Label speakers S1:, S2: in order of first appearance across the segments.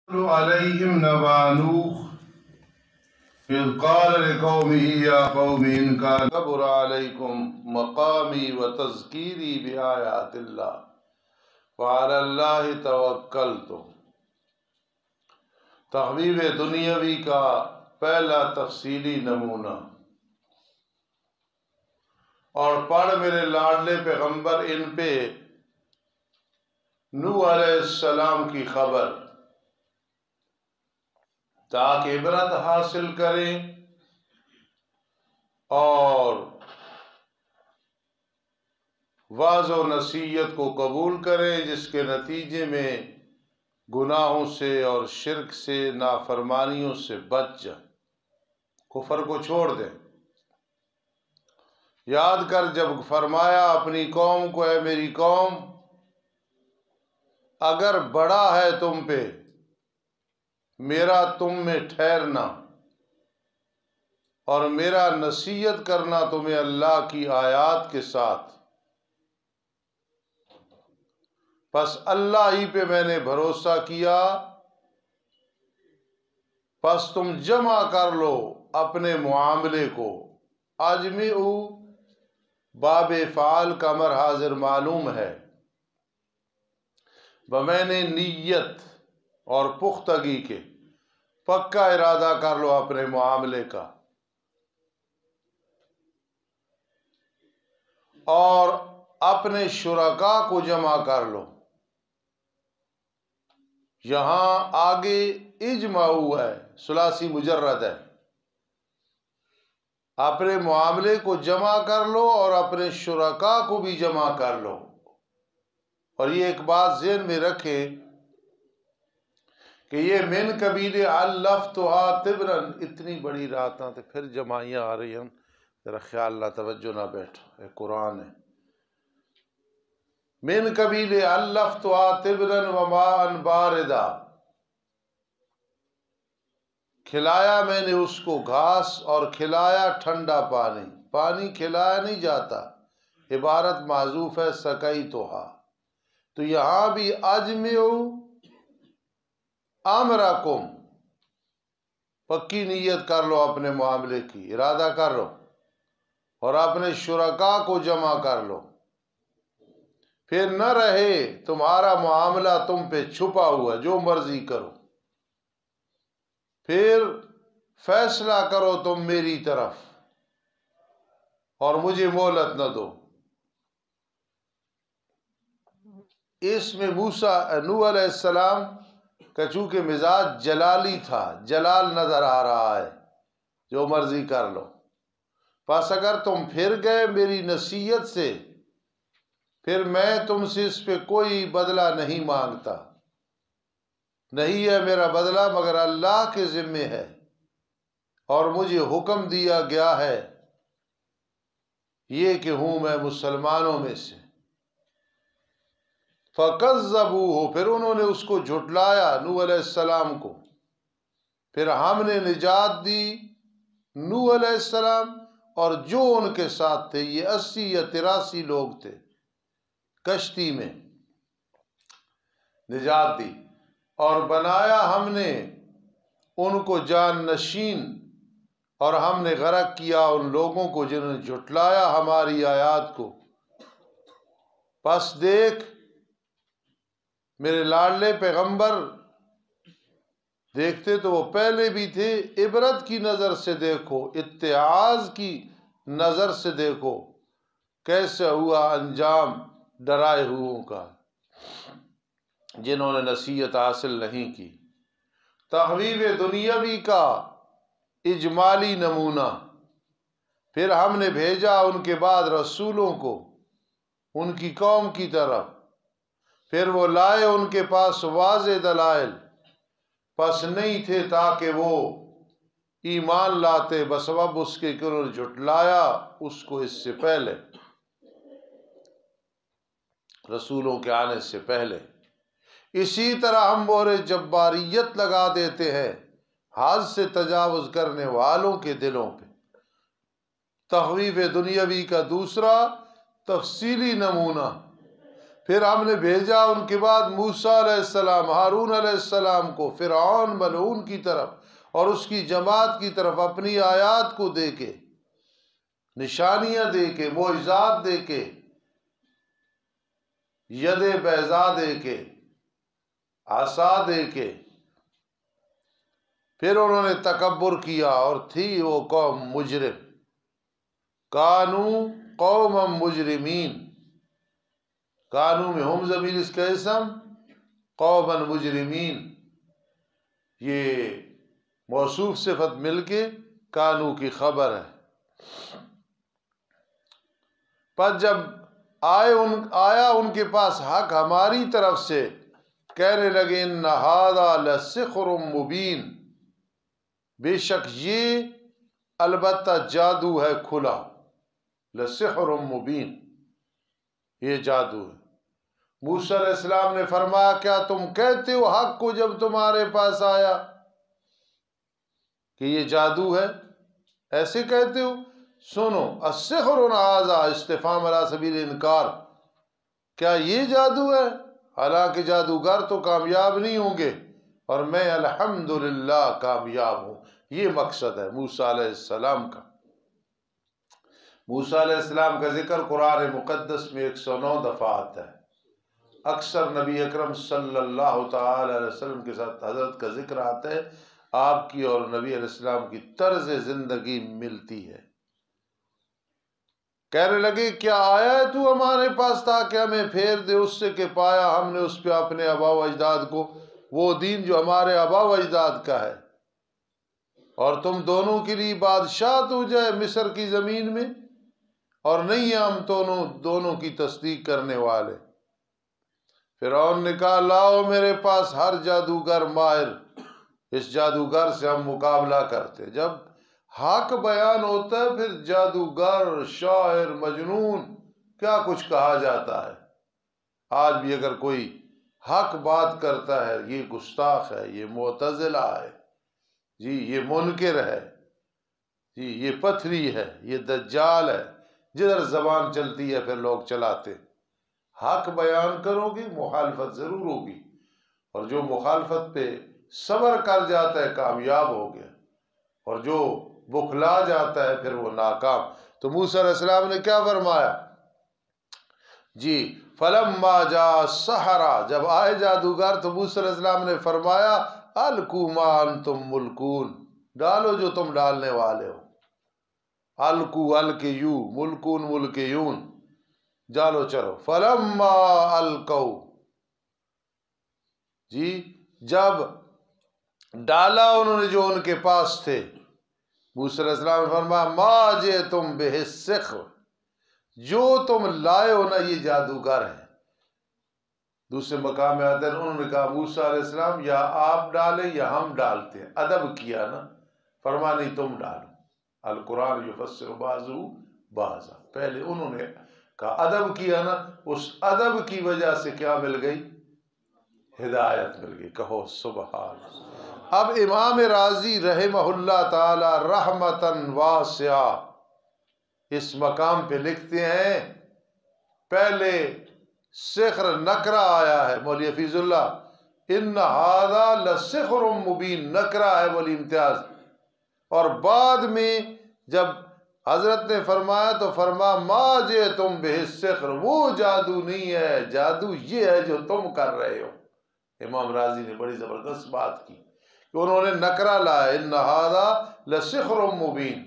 S1: علیہم نبأ نوح اذ قال لقومه یا قوم ان کان کبر علیکم مقامی وتذکیری بآیات اللہ وعلی اللہ توکلت۔ تخویف دنیاوی کا پہلا تفصیلی نمونہ۔ اور پڑھ میرے لاڈلے پیغمبر ان پہ نوح علیہ السلام کی خبر، تاکہ عبرت حاصل کریں اور وعظ و نصیحت کو قبول کریں، جس کے نتیجے میں گناہوں سے اور شرک سے، نافرمانیوں سے بچ جائیں، کفر کو چھوڑ دیں۔ یاد کر جب فرمایا اپنی قوم کو، اے میری قوم، اگر بڑا ہے تم پہ میرا تم میں ٹھہرنا اور میرا نصیحت کرنا تمہیں اللہ کی آیات کے ساتھ، پس اللہ ہی پہ میں نے بھروسہ کیا، پس تم جمع کر لو اپنے معاملے کو۔ اجمعو باب فعال کا امر حاضر معلوم ہے، بمعنی نیت اور پختگی کے، پکا ارادہ کر لو اپنے معاملے کا، اور اپنے شرکاء کو جمع کر لو۔ یہاں آگے اجمعو ہے، ثلاثی مجرد ہے، اپنے معاملے کو جمع کر لو اور اپنے شرکاء کو بھی جمع کر لو۔ اور یہ ایک بات ذہن میں رکھیں کہ یہ من قبیل علفتھا طبرا، اتنی بڑی راتاں تے پھر جمائیاں آ رہی ہیں، ذرا خیال نہ، توجہ نہ بیٹھو، یہ قرآن ہے۔ من قبیل علفتھا طبرا وماء باردا، کھلایا میں نے اس کو گھاس اور کھلایا ٹھنڈا پانی۔ پانی کھلایا نہیں جاتا، عبارت معذوف ہے سقیتھا، تو یہاں بھی اجمعو امرکم، پکی نیت کر لو اپنے معاملے کی، ارادہ کر لو، اور اپنے شرکاء کو جمع کر لو۔ پھر نہ رہے تمہارا معاملہ تم پہ چھپا ہوا، جو مرضی کرو، پھر فیصلہ کرو تم میری طرف اور مجھے مہلت نہ دو۔ اس میں نوح علیہ السلام کا چونکہ مزاج جلالی تھا، جلال نظر آ رہا ہے، جو مرضی کر لو، پس اگر تم پھر گئے میری نصیحت سے، پھر میں تم سے اس پہ کوئی بدلہ نہیں مانگتا، نہیں ہے میرا بدلہ مگر اللہ کے ذمے ہے، اور مجھے حکم دیا گیا ہے یہ کہ ہوں میں مسلمانوں میں سے۔ فَكَذَّبُوهُ، پھر انہوں نے اس کو جھٹلایا، نوح علیہ السلام کو، پھر ہم نے نجات دی نوح علیہ السلام اور جو ان کے ساتھ تھے، یہ 80 یا 83 لوگ تھے، کشتی میں نجات دی، اور بنایا ہم نے ان کو جان نشین، اور ہم نے غرق کیا ان لوگوں کو جنہوں نے جھٹلایا ہماری آیات کو۔ پس دیکھ میرے لاڈلے پیغمبر، دیکھتے تو وہ پہلے بھی تھے، عبرت کی نظر سے دیکھو، اتعاظ کی نظر سے دیکھو کیسے ہوا انجام ڈرائے ہوئوں کا، جنہوں نے نصیحت حاصل نہیں کی۔ تخویف دنیاوی کا اجمالی نمونہ۔ پھر ہم نے بھیجا ان کے بعد رسولوں کو ان کی قوم کی طرف، پھر وہ لائے ان کے پاس واضح دلائل، پس نہیں تھے تاکہ وہ ایمان لاتے، بسبب اس کے کہ انہوں نے جھٹلایا اس کو اس سے پہلے، رسولوں کے آنے سے پہلے۔ اسی طرح ہم مہر جباریت لگا دیتے ہیں حد سے تجاوز کرنے والوں کے دلوں پہ۔ تخویف دنیاوی کا دوسرا تفصیلی نمونہ، پھر ہم نے بھیجا ان کے بعد موسیٰ علیہ السلام، ہارون علیہ السلام کو فرعون ملعون کی طرف اور اس کی جماعت کی طرف اپنی آیات کو دے کے، نشانیاں دے کے، معجزات دے کے، ید بیضا دے کے، عصا دے کے۔ پھر انہوں نے تکبر کیا اور تھی وہ قوم مجرم، کانو قوما مجرمین، کانو میں ہم ضمیر اس کا اسم، قوما مجرمین یہ موصوف صفت مل کے کانو کی خبر ہے۔ پس جب آیا ان کے پاس حق ہماری طرف سے، کہنے لگے ان ھذا لسحر مبین، بے شک یہ البتہ جادو ہے کھلا، لسحر مبین یہ جادو ہے۔ موسیٰ علیہ السلام نے فرمایا کیا تم کہتے ہو حق کو جب تمہارے پاس آیا کہ یہ جادو ہے، ایسے کہتے ہو؟ سنو، السحر ھذا استفہام علی سبیل انکار، کیا یہ جادو ہے؟ حالانکہ جادوگر تو کامیاب نہیں ہوں گے اور میں الحمدللہ کامیاب ہوں۔ یہ مقصد ہے موسیٰ علیہ السلام کا۔ موسیٰ علیہ السلام کا ذکر قرآن مقدس میں 109 دفعہ آتا ہے۔ اکثر نبی اکرم صلی اللہ تعالی علیہ وسلم کے ساتھ حضرت کا ذکر آتا ہے، آپ کی اور نبی علیہ السلام کی طرز زندگی ملتی ہے۔ کہنے لگے کیا آیا ہے تو ہمارے پاس تاکہ ہمیں پھیر دے اس سے کہ پایا ہم نے اس پہ اپنے آبا و اجداد کو، وہ دین جو ہمارے آبا و اجداد کا ہے، اور تم دونوں کے لیے بادشاہت ہو جائے مصر کی زمین میں، اور نہیں ہیں ہم دونوں کی تصدیق کرنے والے۔ فرعون نے کہا لاؤ میرے پاس ہر جادوگر ماہر، اس جادوگر سے ہم مقابلہ کرتے۔ جب حق بیان ہوتا ہے پھر جادوگر، شاعر، مجنون کیا کچھ کہا جاتا ہے۔ آج بھی اگر کوئی حق بات کرتا ہے یہ گستاخ ہے، یہ معتزلہ ہے، جی یہ منکر ہے، جی یہ پتھری ہے، یہ دجال ہے، جدھر زبان چلتی ہے پھر لوگ چلاتے۔ حق بیان کرو گے مخالفت ضرور ہوگی، اور جو مخالفت پہ صبر کر جاتا ہے کامیاب ہو گیا، اور جو بخلا جاتا ہے پھر وہ ناکام۔ تو موسیٰ علیہ السلام نے کیا فرمایا؟ جی فلما جاء السحرہ، جب آئے جادوگر تو موسیٰ علیہ السلام نے فرمایا القوا ما انتم ملکون، ڈالو جو تم ڈالنے والے ہو۔ القوا القیو، ملکون ملکیون، ڈالو چلو۔ فلما القوا، جی جب ڈالا انہوں نے جو ان کے پاس تھے، موسیٰ علیہ السلام نے فرمایا ما جئتم بہ السحر، جو تم لائے ہو نا یہ جادوگر ہے۔ دوسرے مقام میں آتے ہیں انہوں نے کہا موسیٰ علیہ السلام یا آپ ڈالیں یا ہم ڈالتے ہیں، ادب کیا نا، فرمایا نہیں تم ڈالو، القرآن یفسر بعضہ بعضا، پہلے انہوں نے کہا ادب کیا نا، اس ادب کی وجہ سے کیا مل گئی؟ ہدایت مل گئی، کہو سبحان۔ اب امام راضی رحمہ اللہ تعالی رحمتاً واسعہ اس مقام پہ لکھتے ہیں، پہلے سحر نکرہ آیا ہے مولوی حفیظ اللہ، ان ھذا لسحر مبین نکرہ ہے مولوی امتیاز، اور بعد میں جب حضرت نے فرمایا تو فرمایا ما جئتم بہ السحر، وہ جادو نہیں ہے، جادو یہ ہے جو تم کر رہے ہو۔ امام راضی نے بڑی زبردست بات کی کہ انہوں نے نکرہ لایا، ان ھذا لسحر مبین،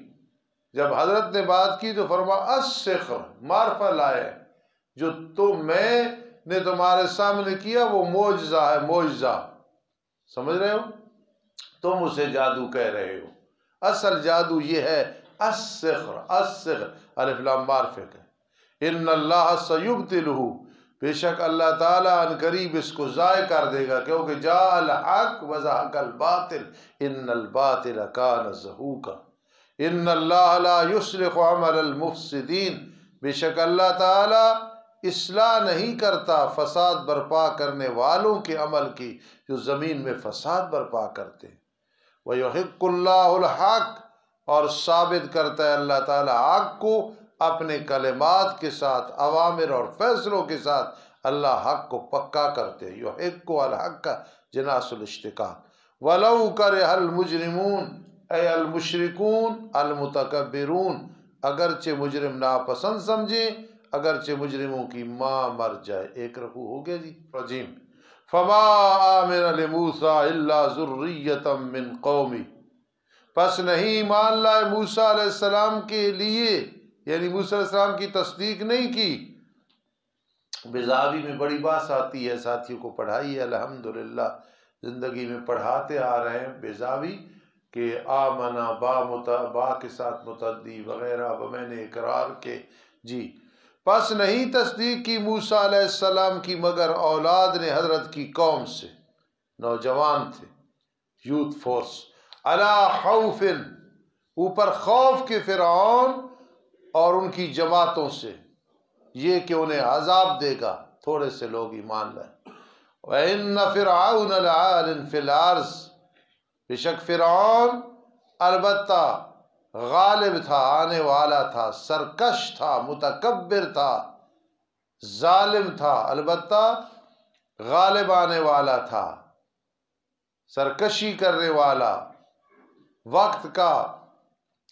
S1: جب حضرت نے بات کی تو فرمایا السحر، معرفہ لائے، جو میں نے تمہارے سامنے کیا وہ معجزہ ہے، معجزہ، سمجھ رہے ہو؟ تم اسے جادو کہہ رہے ہو، اصل جادو یہ ہے السحر، السحر الف لام معرفہ ہے۔ ان اللہ سیبطلہ، بے شک اللہ تعالیٰ ان قریب اس کو ضائع کر دے گا، کیونکہ جاء الحق وزہق الباطل ان الباطل کان زہوقا، ان اللہ لا یصلح عمل المفسدین، بے شک اللہ تعالیٰ اصلاح نہیں کرتا فساد برپا کرنے والوں کے عمل کی، جو زمین میں فساد برپا کرتے ہیں۔ وَيُحِقُّ اللَّهُ الْحَقَّ، اور ثابت کرتا ہے اللہ تعالیٰ حق کو اپنے کلمات کے ساتھ، اوامر اور فیصلوں کے ساتھ، اللہ حق کو پکا کرتے، یحق الحق جناس الاشتقاق، ولو کرہ المجرمون اے المشرکون المتکبرون، اگرچہ مجرم ناپسند سمجھیں، اگرچہ مجرموں کی ماں مر جائے۔ ایک رکوع ہو گیا جی رجیم۔ فما آمن لموسیٰ الا ذریۃ من قومی، پس نہیں ایمان لائے موسیٰ علیہ السلام کے لیے، یعنی موسیٰ علیہ السلام کی تصدیق نہیں کی۔ بیضاوی میں بڑی بات آتی ہے، ساتھیوں کو پڑھائی ہے، الحمدللہ زندگی میں پڑھاتے آ رہے ہیں بیضاوی کہ آمنا با کے ساتھ متعدی وغیرہ، میں نے اقرار کے جی، پس نہیں تصدیق کی موسیٰ علیہ السلام کی مگر اولاد نے حضرت کی قوم سے، نوجوان تھے، یوتھ فورس، علی خوف، اوپر خوف کے فرعون اور ان کی جماعتوں سے، یہ کہ انہیں عذاب دے گا، تھوڑے سے لوگ ایمان لائے۔ وَإِنَّ فِرْعَوْنَ لَعَالٍ فِي الْأَرْضِ، بے شک فرعون البتہ غالب تھا، آنے والا تھا، سرکش تھا، متکبر تھا، ظالم تھا، البتہ غالب آنے والا تھا، سرکشی کرنے والا وقت کا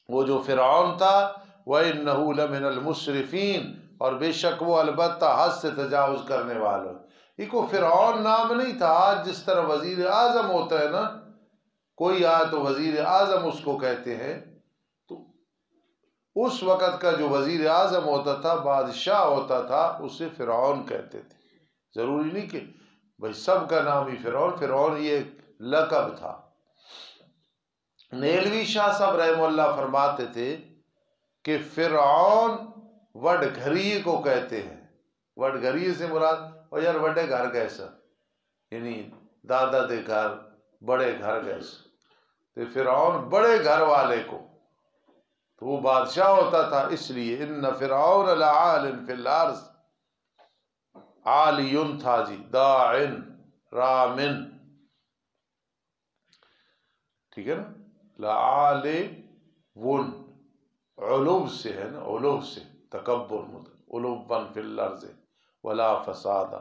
S1: وہ جو فرعون تھا۔ وَإِنَّهُ لَمِنَ الْمُسْرِفِينَ، اور بے شک وہ البتہ حد سے تجاوز کرنے والوں۔ یہ کوئی فرعون نام نہیں تھا، آج جس طرح وزیر اعظم ہوتا ہے نا، کوئی آئے تو وزیر اعظم اس کو کہتے ہیں، تو اس وقت کا جو وزیر اعظم ہوتا تھا، بادشاہ ہوتا تھا، اسے فرعون کہتے تھے۔ ضروری نہیں کہ بھائی سب کا نام ہی فرعون یہ ایک لقب تھا۔ نیلوی شاہ صاحب رحمہ اللہ فرماتے تھے کہ فرعون وڈ گھری کو کہتے ہیں، وڈ گھری سے مراد اور یار وڈے گھر کیسا، یعنی دادا دے گھر، بڑے گھر کیسا، تو فرعون بڑے گھر والے کو، تو وہ بادشاہ ہوتا تھا، اس لیے ان فرعون لعال فی الارض، عالیٌ تھا جی، داعن رامن، ٹھیک ہے نا، لعال ون، علو سے ہے نا، علو سے تکبر، علوًا فی الارض ولا فسادا۔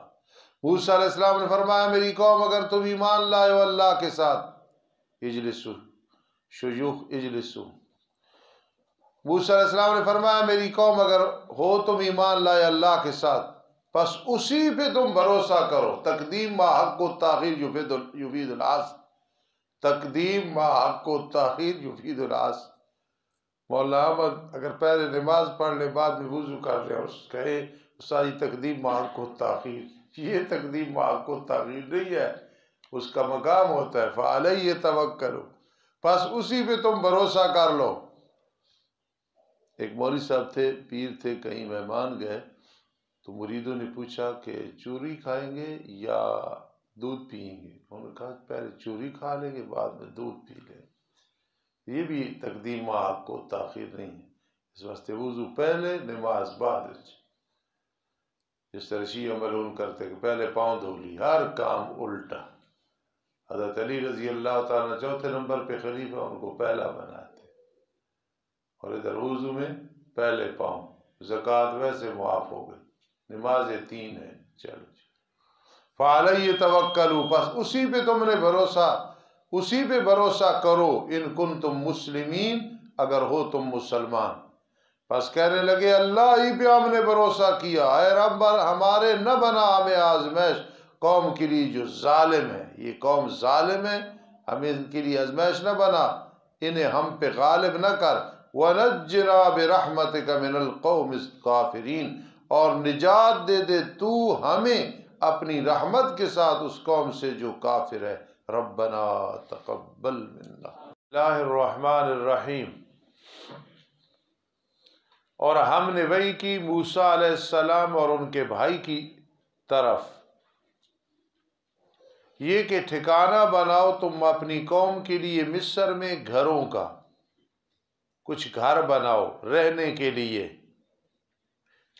S1: موسیٰ علیہ السلام نے فرمایا میری قوم اگر تم ایمان لائے ہو اللہ کے ساتھ، اجلسو شیوخ اجلسو، موسیٰ علیہ السلام نے فرمایا میری قوم اگر ہو تم ایمان لائے اللہ کے ساتھ، پس اسی پہ تم بھروسہ کرو۔ تقدیم ما حق و تاخیر یفید العصر، تقدیم ما حق و تاخیر یفید العصر۔ مولانا احمد اگر پہلے نماز پڑھ لیں بعد میں وضو کر لیں اور کہے ساری تقدیم ما حق و تاخیر، یہ تقدیم ما حق و تاخیر نہیں ہے، اس کا مقام ہوتا ہے فعلیہ توکلوا، پس اسی پہ تم بھروسہ کر لو۔ ایک مولوی صاحب تھے، پیر تھے، کہیں مہمان گئے تو مریدوں نے پوچھا کہ چوری کھائیں گے یا دودھ پئیں گے؟ انہوں نے کہا پہلے چوری کھا لیں گے بعد میں دودھ پی لیں گے۔ یہ بھی تقدیم ما حق و تاخیر نہیں ہے، اس واسطے وضو پہلے نماز بعد، جس طرح شیعہ ملعون کرتے کہ پہلے پاؤں دھو لی، ہر کام الٹا۔ حضرت علی رضی اللہ تعالیٰ چوتھے نمبر پہ خلیفہ، ان کو پہلا بناتے، اور ادھر وضو میں پہلے پاؤں، زکوٰۃ ویسے معاف ہو گئی، نمازیں 3 ہیں، چلو جی۔ فعلیہ توکلوا، پس اسی پہ تم نے بھروسہ، اسی پہ بھروسہ کرو، ان کنتم مسلمین، اگر ہو تم مسلمان۔ پس کہنے لگے اللہ ہی پہ ہم نے بھروسہ کیا، اے رب ہمارے نہ بنا ہمیں آزمائش قوم کے لیے جو ظالم ہے، یہ قوم ظالم ہے، ہمیں ان کے لیے آزمائش نہ بنا، انہیں ہم پہ غالب نہ کر، وَنَجِّنَا بِرَحْمَتِكَ مِنَ الْقَوْمِ الْكَافِرِينَ، اور نجات دے دے تو ہمیں اپنی رحمت کے ساتھ اس قوم سے جو کافر ہے۔ ربنا تقبل منا۔ اللہ الرحمن الرحیم۔ اور ہم نے وحی کی موسیٰ علیہ السلام اور ان کے بھائی کی طرف، یہ کہ ٹھکانہ بناؤ تم اپنی قوم کے لیے مصر میں گھروں کا، کچھ گھر بناؤ رہنے کے لیے،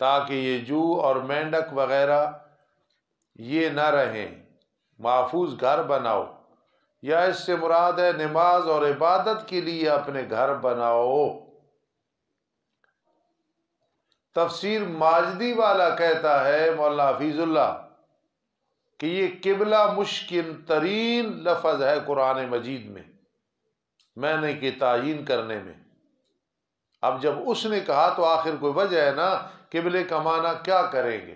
S1: تاکہ یہ جو اور مینڈک وغیرہ یہ نہ رہیں، محفوظ گھر بناؤ، یا اس سے مراد ہے نماز اور عبادت کے لیے اپنے گھر بناؤ۔ تفسیر ماجدی والا کہتا ہے، مولانا حفیظ اللہ، کہ یہ قبلہ مشکل ترین لفظ ہے قرآن مجید میں نے کہ تعیین کرنے میں۔ اب جب اس نے کہا تو آخر کوئی وجہ ہے نا، قبلے کا معنی کیا کریں گے؟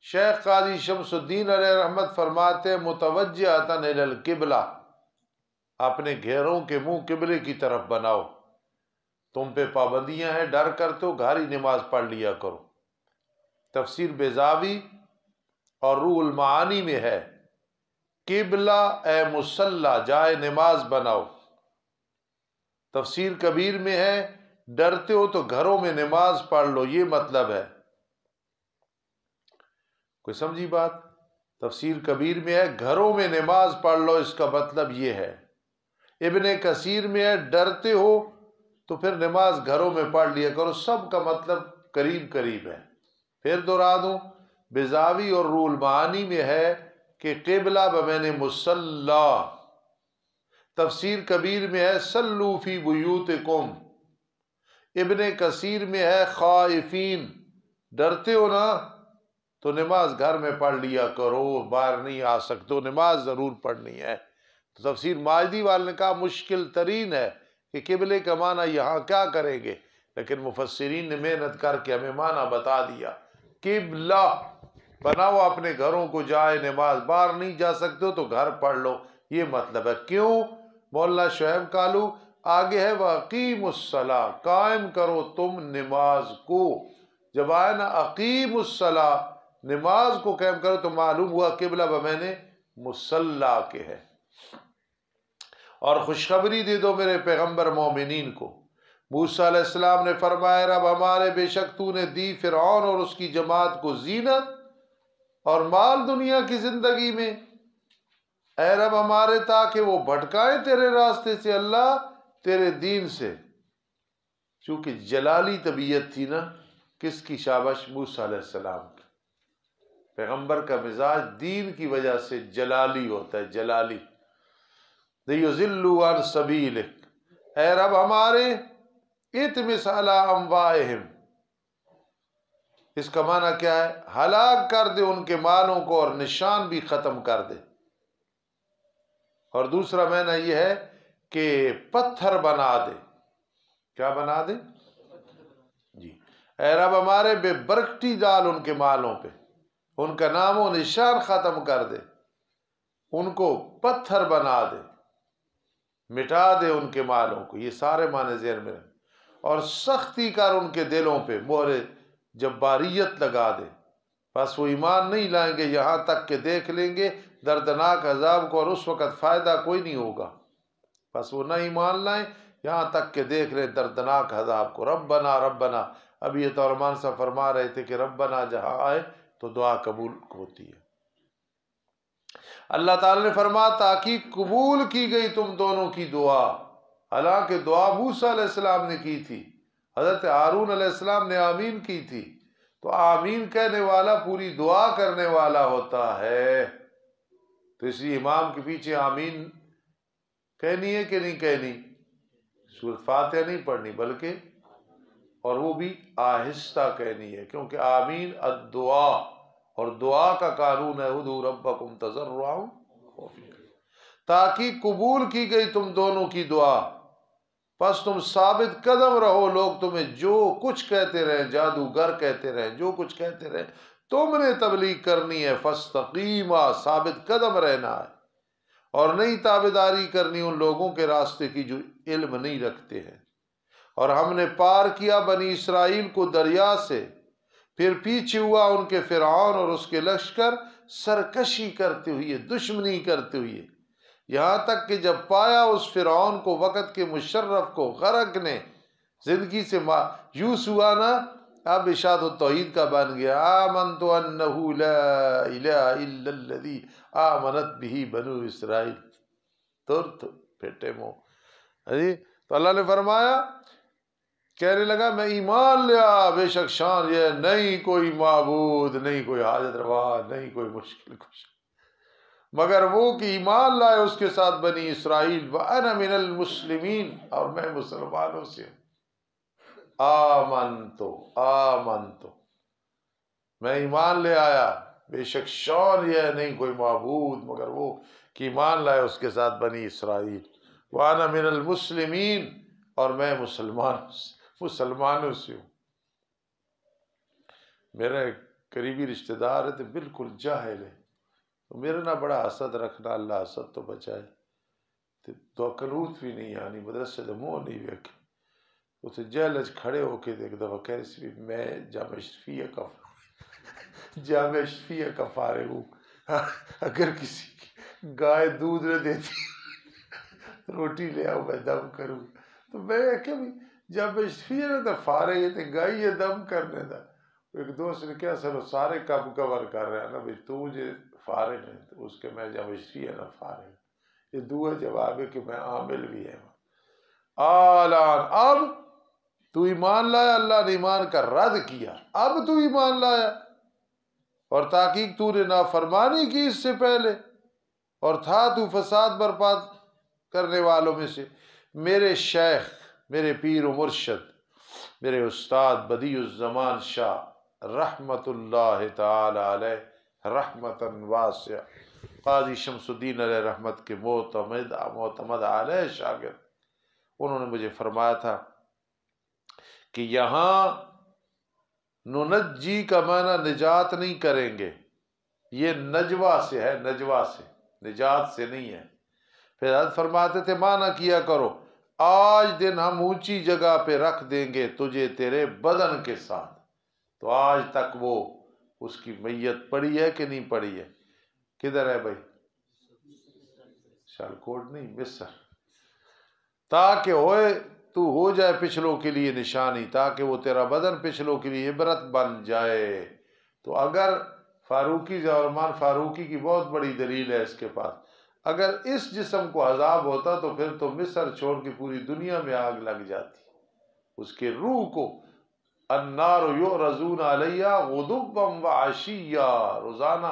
S1: شیخ قاضی شمس الدین علیہ رحمت فرماتے ہیں متوجہۃ الی القبلہ، اپنے گھیروں کے منہ قبلے کی طرف بناؤ۔ تم پہ پابندیاں ہیں، ڈر کرتے ہو، گھاری نماز پڑھ لیا کرو۔ تفسیر بیضاوی اور روح المعانی میں ہے قبلہ اے مصلی، جائے نماز بناؤ۔ تفسیر کبیر میں ہے ڈرتے ہو تو گھروں میں نماز پڑھ لو، یہ مطلب ہے۔ کوئی سمجھی بات؟ تفسیر کبیر میں ہے گھروں میں نماز پڑھ لو، اس کا مطلب یہ ہے۔ ابن کثیر میں ہے ڈرتے ہو تو پھر نماز گھروں میں پڑھ لیا کرو، سب کا مطلب قریب قریب ہے۔ پھر دہرا دوں، بیضاوی اور روح المعانی میں ہے کہ قبلہ بمعنی مصلی۔ تفسیر کبیر میں ہے صلو فی بیوتکم۔ ابن کثیر میں ہے خائفین، ڈرتے ہو نا تو نماز گھر میں پڑھ لیا کرو، باہر نہیں آ سکتے، نماز ضرور پڑھنی ہے۔ تو تفسیر ماجدی والے نے کہا مشکل ترین ہے کہ قبلے کا معنی یہاں کیا کریں گے، لیکن مفسرین نے محنت کر کے ہمیں معنی بتا دیا۔ قبلہ بناؤ اپنے گھروں کو جائے نماز، باہر نہیں جا سکتے ہو تو گھر پڑھ لو، یہ مطلب ہے۔ کیوں؟ مولانا شعیب کالو آگے ہے وَأَقِیمُوا الصَّلَاةَ، قائم کرو تم نماز کو۔ جب آیا نا اقیم الصلاۃ، نماز کو قائم کرو، تو معلوم ہوا قبلہ بمعنی مصلی کے ہے۔ اور خوشخبری دے دو میرے پیغمبر مومنین کو، موسیٰ علیہ السلام نے فرمایا رب ہمارے بے شک تو نے دی فرعون اور اس کی جماعت کو زینت اور مال دنیا کی زندگی میں، اے رب ہمارے تاکہ وہ بھٹکائیں تیرے راستے سے، اللہ تیرے دین سے۔ چونکہ جلالی طبیعت تھی نا، کس کی؟ شاباش، موسیٰ علیہ السلام کی۔ پیغمبر کا مزاج دین کی وجہ سے جلالی ہوتا ہے، جلالی۔ لِيُضِلُّوا عَنْ سَبِيلِكَ، اے رب ہمارے اطمس علی اموالہم، اس کا معنی کیا ہے؟ ہلاک کر دے ان کے مالوں کو اور نشان بھی ختم کر دے۔ اور دوسرا معنی یہ ہے کہ پتھر بنا دے۔ کیا بنا دے؟ جی، اے رب ہمارے بے برکتی ڈال ان کے مالوں پہ، ان کا نام و نشان ختم کر دے، ان کو پتھر بنا دے، مٹا دے ان کے مالوں کو۔ یہ سارے معنی ذہن میں رہیں، اور سختی کر ان کے دلوں پہ، مہر جباریت لگا دے، بس وہ ایمان نہیں لائیں گے یہاں تک کہ دیکھ لیں گے دردناک عذاب کو، اور اس وقت فائدہ کوئی نہیں ہوگا، بس وہ نہ ایمان لائیں یہاں تک کہ دیکھ لیں دردناک عذاب کو۔ ربنا ربنا، ابھی یہ تو رحمان صاحب فرما رہے تھے کہ ربنا جہاں آئے تو دعا قبول ہوتی ہے۔ اللہ تعالی نے فرمایا تاکہ قبول کی گئی تم دونوں کی دعا، حالانکہ دعا موسیٰ علیہ السلام نے کی تھی، حضرت ہارون علیہ السلام نے آمین کی تھی، تو آمین کہنے والا پوری دعا کرنے والا ہوتا ہے، تو اس لیے امام کے پیچھے آمین کہنی ہے کہ نہیں کہنی؟ سورۃ فاتحہ نہیں پڑھنی بلکہ، اور وہ بھی آہستہ کہنی ہے، کیونکہ آمین الدعا، اور دعا کا قانون ہے ادعوا ربکم تضرعا وخفیا، تاکہ قبول کی گئی تم دونوں کی دعا، پس تم ثابت قدم رہو، لوگ تمہیں جو کچھ کہتے رہیں، جادوگر کہتے رہیں، جو کچھ کہتے رہیں، تم نے تبلیغ کرنی ہے، فاستقیما، ثابت قدم رہنا ہے، اور نہیں تابعداری کرنی ان لوگوں کے راستے کی جو علم نہیں رکھتے ہیں۔ اور ہم نے پار کیا بنی اسرائیل کو دریا سے، پھر پیچھے ہوا ان کے فرعون اور اس کے لشکر سرکشی کرتے ہوئے، دشمنی کرتے ہوئے، یہاں تک کہ جب پایا اس فرعون کو وقت کے مشرف کو غرق نے زندگی سے مایوس ہوا نا، اب اشاعت التوحید کا بن گیا، آمنت انہ لا الہ الا الذی آمنت بہ بنو اسرائیل، ترت پھٹے منہ۔ تو اللہ نے فرمایا، کہنے لگا میں ایمان لیا، بے شک شان یہ نہیں کوئی معبود، نہیں کوئی حاجت روا، نہیں کوئی مشکل کش، مگر وہ کہ ایمان لائے اس کے ساتھ بنی اسرائیل، وَأَنَا مِنَ الْمُسْلِمِينَ، اور میں مسلمانوں سے ہوں۔ آمنتو، آمنتو، میں ایمان لے آیا، بے شک شان یہ نہیں کوئی معبود مگر وہ کہ ایمان لائے اس کے ساتھ بنی اسرائیل، وانا من المسلمین، اور میں مسلمانوں سے ہوں۔ میرا ایک قریبی رشتہ دار ہے تو بالکل جاہل ہے، تو میرے نہ بڑا حسد رکھنا، اللہ حسد تو بچائے، تو قنوت بھی نہیں آنی، مدرسے تو منہ نہیں ویک، اسے جہلج کھڑے ہو کے ایک دفعہ کہہ رہی میں جامع شفیہ کا فارغ ہوں، اگر کسی کی گائے دودھ نہ دیتی روٹی لے آؤ میں دم کروں، تو میں کہ جامع شفیہ نہ تو فارغ ہے تو گائی یہ دم کرنے دا۔ ایک دوست نے کیا سر سارے کام کور کر رہے ہیں نا بھائی، تو مجھے فارغ ہے تو اس کے میں جامع شفیہ نہ فارغ، یہ دعا جواب ہے کہ میں عامل بھی ہے۔ آلان، اب تو ایمان لایا، اللہ نے ایمان کا رد کیا، اب تو ایمان لایا، اور تحقیق تو نے نافرمانی کی اس سے پہلے، اور تھا تو فساد برپا کرنے والوں میں سے۔ میرے شیخ، میرے پیر و مرشد، میرے استاد بدیع الزمان شاہ رحمت اللہ تعالی علیہ رحمتا واسعہ، قاضی شمس الدین علیہ رحمت کے معتمد علیہ شاگرد، انہوں نے مجھے فرمایا تھا کہ یہاں ننجی کا معنی نجات نہیں کریں گے، یہ نجوا سے ہے، نجوا سے، نجات سے نہیں ہے۔ پھر حضرت فرماتے تھے معنی کیا کرو، آج دن ہم اونچی جگہ پہ رکھ دیں گے تجھے تیرے بدن کے ساتھ۔ تو آج تک وہ اس کی میت پڑی ہے کہ نہیں پڑی ہے؟ کدھر ہے بھائی؟ شالکوٹ نہیں، مصر، تاکہ ہوئے تو ہو جائے پچھلوں کے لیے نشانی، تاکہ وہ تیرا بدن پچھلوں کے لیے عبرت بن جائے۔ تو اگر فاروقی زورمان فاروقی کی بہت بڑی دلیل ہے اس کے پاس، اگر اس جسم کو عذاب ہوتا تو پھر تو مصر چھوڑ کے پوری دنیا میں آگ لگ جاتی، اس کے روح کو النار یعرضون علیہ غدوا وعشیا، روزانہ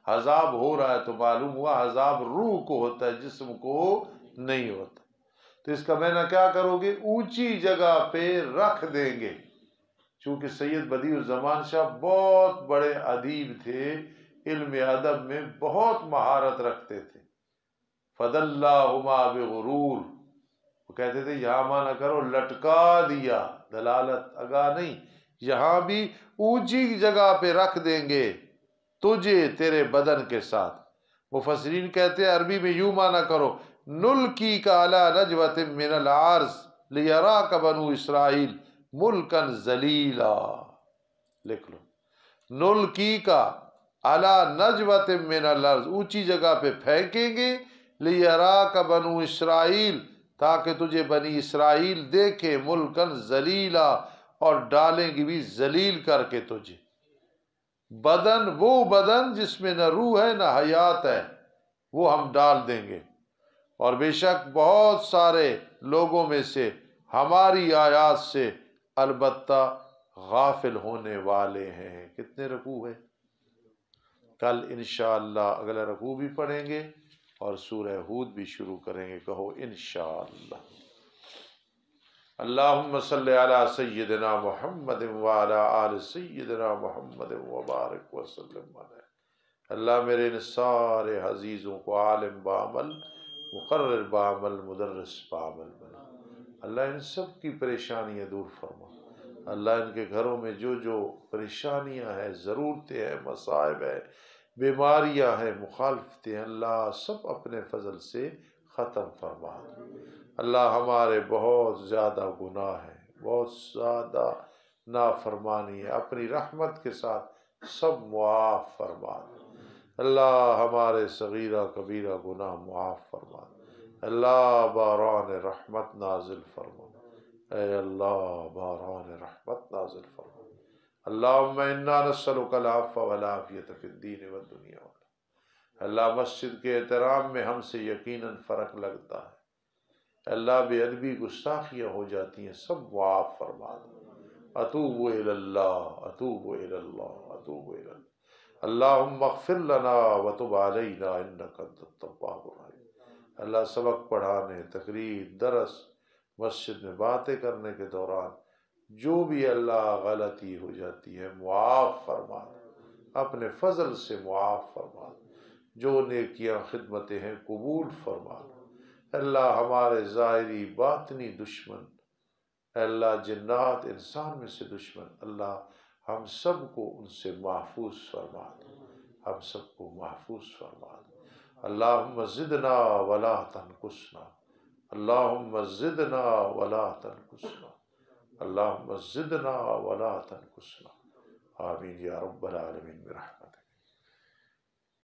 S1: عذاب ہو رہا ہے تو معلوم ہوا عذاب روح کو ہوتا ہے، جسم کو نہیں ہوتا۔ تو اس کا معنی کیا کرو گے؟ اونچی جگہ پہ رکھ دیں گے۔ چونکہ سید بدیع الزمان شاہ بہت بڑے ادیب تھے، علم ادب میں بہت مہارت رکھتے تھے، فدلاہما بغرور، وہ کہتے تھے یہاں معنی کرو لٹکا دیا، دلالت اگاہ نہیں، یہاں بھی اونچی جگہ پہ رکھ دیں گے تجھے تیرے بدن کے ساتھ۔ مفسرین کہتے ہیں عربی میں یوں معنی کرو، نلکی کا علی نجوۃ من العرض لیراک بنو اسرائیل ملکن ذلیلا، لکھ لو، نلکی کا علی نجوۃ من الارض، اونچی جگہ پہ پھینکیں گے، لیراک بنو اسرائیل، تاکہ تجھے بنی اسرائیل دیکھے، ملکن ذلیلا، اور ڈالیں گے بھی ذلیل کر کے تجھے۔ بدن، وہ بدن جس میں نہ روح ہے نہ حیات ہے، وہ ہم ڈال دیں گے، اور بے شک بہت سارے لوگوں میں سے ہماری آیات سے البتہ غافل ہونے والے ہیں۔ کتنے رکوع ہے؟ کل انشاءاللہ اگلا رکوع بھی پڑھیں گے اور سورہ ہود بھی شروع کریں گے، کہو انشاءاللہ۔ اللہم صلی علی سیدنا محمد وعلی آل سیدنا محمد وبارک وسلم علیہ۔ اللہ میرے ان سارے عزیزوں کو عالم بعمل، مقرر بعمل، مدرس بعمل بنا۔ اللہ ان سب کی پریشانیاں دور فرما۔ اللہ ان کے گھروں میں جو جو پریشانیاں ہیں، ضرورتیں ہیں، مصائب ہیں، بیماریاں ہیں، مخالفتیں ہیں، اللہ سب اپنے فضل سے ختم فرما۔ اللہ ہمارے بہت زیادہ گناہ ہیں، بہت زیادہ نافرمانی ہے، اپنی رحمت کے ساتھ سب معاف فرما۔ اللہ ہمارے صغیرہ کبیرہ گناہ معاف فرما۔ اللہ باران رحمت نازل فرما، اے اللہ باران رحمت نازل فرما۔ اللہم انا نسألک العفو والعافیۃ فی الدین والدنیا۔ اللہ مسجد کے احترام میں ہم سے یقیناً فرق لگتا ہے، اللہ بے ادبی گستاخیاں ہو جاتی ہیں، سب معاف فرما دو۔ اتوب الی اللہ، اتوب الی اللہ، اتوب الی اللہ۔ اللہم اغفر لنا وتب علینا انک انت التواب الرحیم۔ اللہ سبق پڑھانے، تقریر، درس، مسجد میں باتیں کرنے کے دوران جو بھی اللہ غلطی ہو جاتی ہے معاف فرما دے، اپنے فضل سے معاف فرما دے، جو نیکیاں خدمتیں ہیں قبول فرما دے۔ اللہ ہمارے ظاہری باطنی دشمن، اے اللہ جنات انسان میں سے دشمن، اللہ ہم سب کو ان سے محفوظ فرما دے، ہم سب کو محفوظ فرما دے۔ اللہم زدنا ولا تنقصنا، اللہم زدنا ولا تنقصنا، اللہم زدنا ولا تنقصنا، آمین یا رب العالمین برحمتک۔